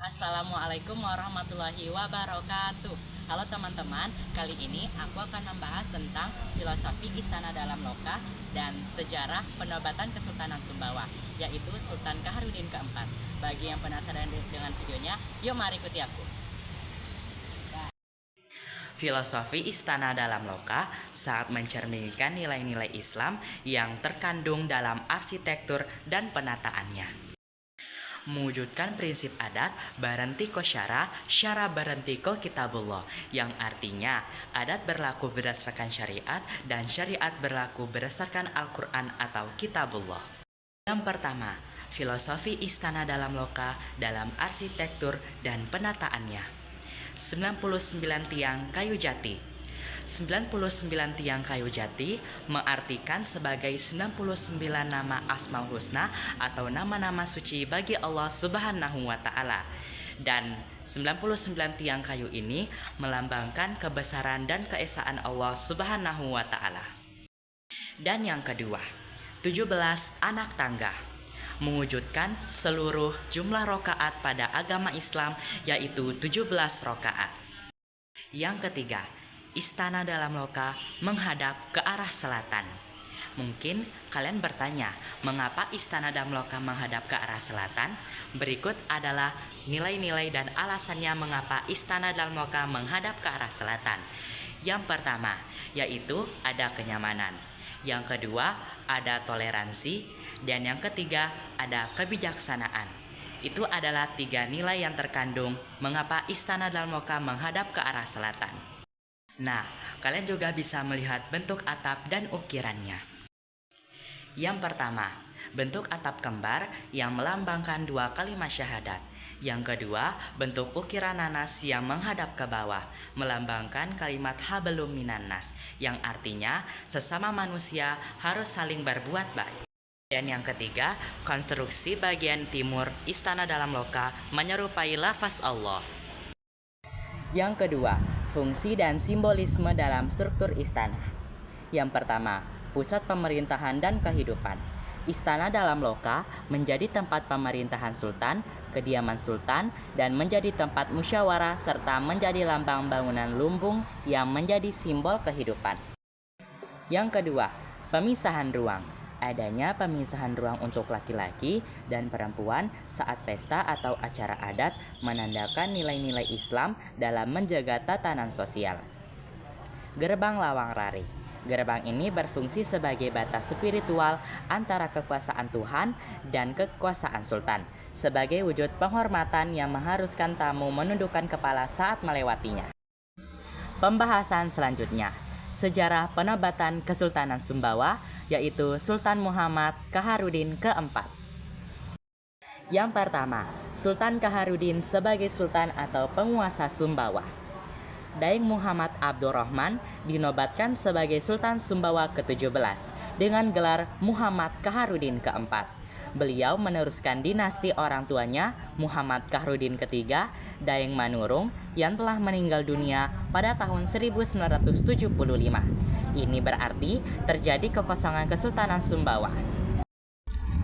Assalamualaikum warahmatullahi wabarakatuh. Halo teman-teman, kali ini aku akan membahas tentang filosofi Istana Dalam Loka dan sejarah penobatan Kesultanan Sumbawa, yaitu Sultan Kaharudin keempat. Bagi yang penasaran dengan videonya, yuk mari ikuti aku. Filosofi Istana Dalam Loka saat mencerminkan nilai-nilai Islam yang terkandung dalam arsitektur dan penataannya. Mewujudkan prinsip adat barantiko syara, syara barantiko kitabullah, yang artinya adat berlaku berdasarkan syariat dan syariat berlaku berdasarkan Al-Quran atau kitabullah. Yang pertama, filosofi Istana Dalam Loka dalam arsitektur dan penataannya. 99 tiang kayu jati. 99 tiang kayu jati mengartikan sebagai 99 nama Asmaul Husna atau nama-nama suci bagi Allah Subhanahu wa Ta'ala. Dan 99 tiang kayu ini melambangkan kebesaran dan keesaan Allah Subhanahu wa Ta'ala. Dan yang kedua, 17 anak tangga mewujudkan seluruh jumlah rokaat pada agama Islam, yaitu 17 rokaat. Yang ketiga, Istana Dalam Loka menghadap ke arah selatan. Mungkin kalian bertanya, mengapa Istana Dalam Loka menghadap ke arah selatan? Berikut adalah nilai-nilai dan alasannya mengapa Istana Dalam Loka menghadap ke arah selatan. Yang pertama, yaitu ada kenyamanan. Yang kedua, ada toleransi. Dan yang ketiga, ada kebijaksanaan. Itu adalah 3 nilai yang terkandung mengapa Istana Dalam Loka menghadap ke arah selatan. Nah, kalian juga bisa melihat bentuk atap dan ukirannya. Yang pertama, bentuk atap kembar yang melambangkan 2 kalimat syahadat. Yang kedua, bentuk ukiran nanas yang menghadap ke bawah, melambangkan kalimat hablum minan nas, yang artinya sesama manusia harus saling berbuat baik. Dan yang ketiga, konstruksi bagian timur Istana Dalam Loka menyerupai lafaz Allah. Yang kedua, fungsi dan simbolisme dalam struktur istana. Yang pertama, pusat pemerintahan dan kehidupan. Istana Dalam Loka menjadi tempat pemerintahan sultan, kediaman sultan, dan menjadi tempat musyawarah serta menjadi lambang bangunan lumbung yang menjadi simbol kehidupan. Yang kedua, pemisahan ruang. Adanya pemisahan ruang untuk laki-laki dan perempuan saat pesta atau acara adat menandakan nilai-nilai Islam dalam menjaga tatanan sosial. Gerbang Lawang Rari. Gerbang ini berfungsi sebagai batas spiritual antara kekuasaan Tuhan dan kekuasaan Sultan, sebagai wujud penghormatan yang mengharuskan tamu menundukkan kepala saat melewatinya. Pembahasan selanjutnya, sejarah penobatan Kesultanan Sumbawa, yaitu Sultan Muhammad Kaharudin keempat. Yang pertama, Sultan Kaharudin sebagai sultan atau penguasa Sumbawa. Daeng Muhammad Abdurrahman dinobatkan sebagai Sultan Sumbawa ke-17 dengan gelar Muhammad Kaharudin keempat. Beliau meneruskan dinasti orang tuanya Muhammad Kaharudin ketiga, Daeng Manurung, yang telah meninggal dunia pada tahun 1975. Ini berarti terjadi kekosongan Kesultanan Sumbawa.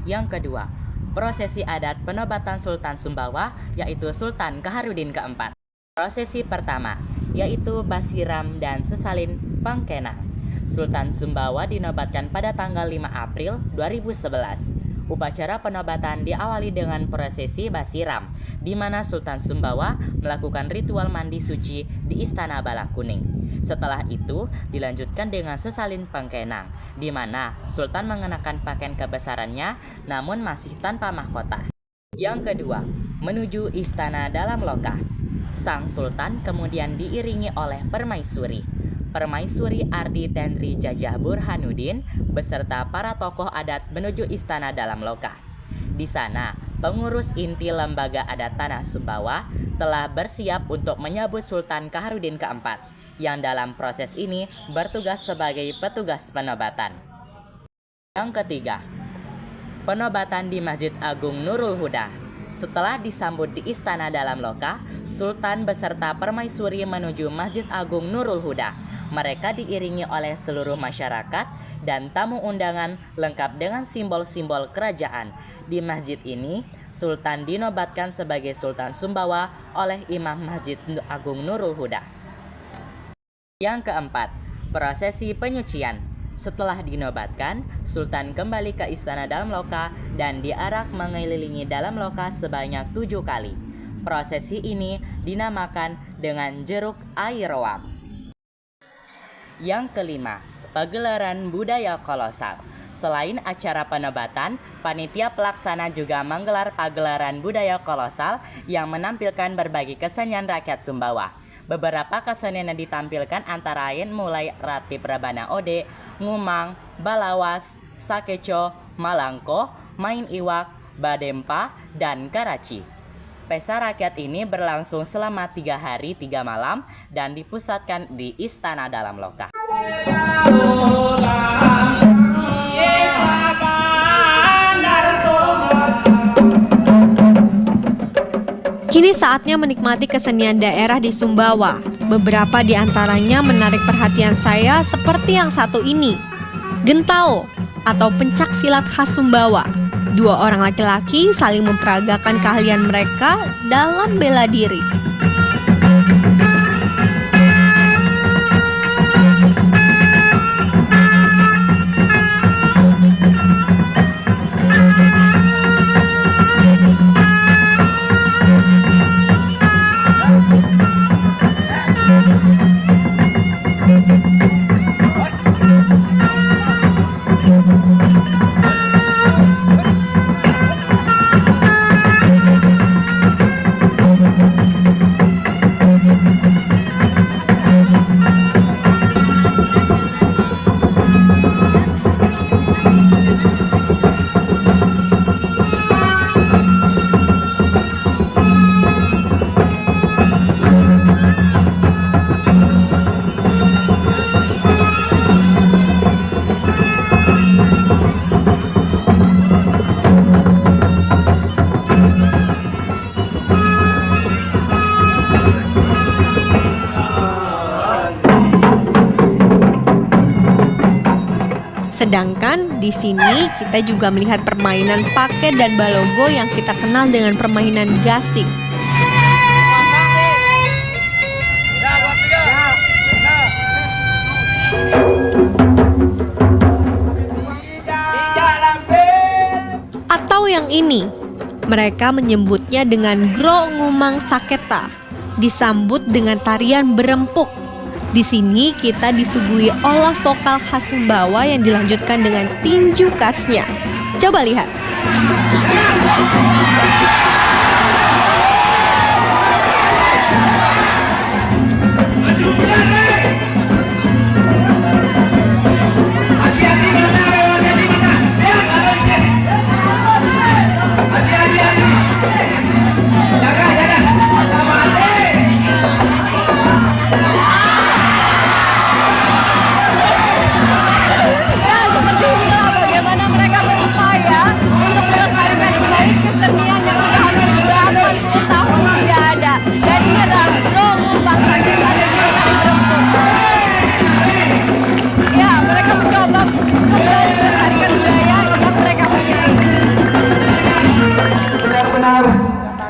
Yang kedua, prosesi adat penobatan Sultan Sumbawa, yaitu Sultan Kaharudin keempat. Prosesi pertama, yaitu Basiram dan Sesalin Pangkenang. Sultan Sumbawa dinobatkan pada tanggal 5 April 2011. Upacara penobatan diawali dengan prosesi Basiram, di mana Sultan Sumbawa melakukan ritual mandi suci di Istana Balak Kuning. Setelah itu dilanjutkan dengan Sesalin Pangkenang, di mana Sultan mengenakan pakaian kebesarannya namun masih tanpa mahkota. Yang kedua, menuju Istana Dalam Loka. Sang Sultan kemudian diiringi oleh permaisuri. Permaisuri Ardi Tenri Jajah Burhanuddin beserta para tokoh adat menuju Istana Dalam Loka. Di sana, pengurus inti Lembaga Adat Tanah Sumbawa telah bersiap untuk menyambut Sultan Kaharudin keempat, yang dalam proses ini bertugas sebagai petugas penobatan. Yang ketiga, penobatan di Masjid Agung Nurul Huda. Setelah disambut di Istana Dalam Loka, Sultan beserta permaisuri menuju Masjid Agung Nurul Huda. Mereka diiringi oleh seluruh masyarakat dan tamu undangan lengkap dengan simbol-simbol kerajaan. Di masjid ini, Sultan dinobatkan sebagai Sultan Sumbawa oleh Imam Masjid Agung Nurul Huda. Yang keempat, prosesi penyucian. Setelah dinobatkan, Sultan kembali ke Istana Dalam Loka dan diarak mengelilingi Dalam Loka sebanyak 7 kali. Prosesi ini dinamakan dengan jeruk air wam. Yang kelima, pagelaran budaya kolosal. Selain acara penobatan, panitia pelaksana juga menggelar pagelaran budaya kolosal yang menampilkan berbagai kesenian rakyat Sumbawa. Beberapa kesenian yang ditampilkan antara lain mulai Ratip Rabana Ode, Ngumang, Balawas, Sakeco, Malangko, Main Iwak, Badempa, dan Karaci. Pesta rakyat ini berlangsung selama 3 hari 3 malam dan dipusatkan di Istana Dalam Loka. Kini saatnya menikmati kesenian daerah di Sumbawa. Beberapa di antaranya menarik perhatian saya seperti yang satu ini. Gentao atau pencak silat khas Sumbawa. 2 orang laki-laki saling memperagakan keahlian mereka dalam bela diri. Sedangkan di sini kita juga melihat permainan paket dan balogo yang kita kenal dengan permainan gasing. Atau yang ini, mereka menyebutnya dengan Gro Ngumang Saketa, disambut dengan tarian berempuk. Di sini kita disuguhi olah vokal khas Sumbawa yang dilanjutkan dengan tinju khasnya. Coba lihat.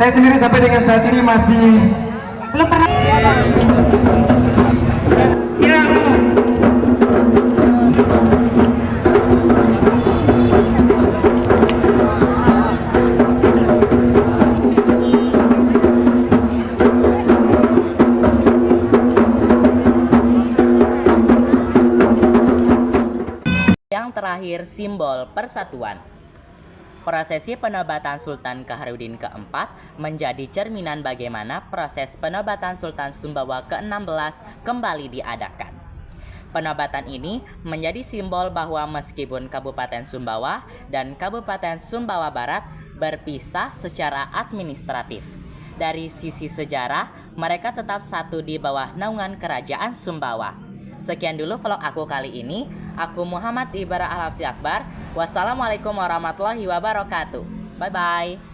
Saya sendiri sampai dengan saat ini masih belum pernah. Yang terakhir, simbol persatuan. Prosesi penobatan Sultan Kaharudin keempat menjadi cerminan bagaimana proses penobatan Sultan Sumbawa ke-16 kembali diadakan. Penobatan ini menjadi simbol bahwa meskipun Kabupaten Sumbawa dan Kabupaten Sumbawa Barat berpisah secara administratif, dari sisi sejarah mereka tetap satu di bawah naungan Kerajaan Sumbawa. Sekian dulu vlog aku kali ini. Aku Muhammad Ibarah Al-Hafsi Akbar. Wassalamualaikum warahmatullahi wabarakatuh. Bye-bye.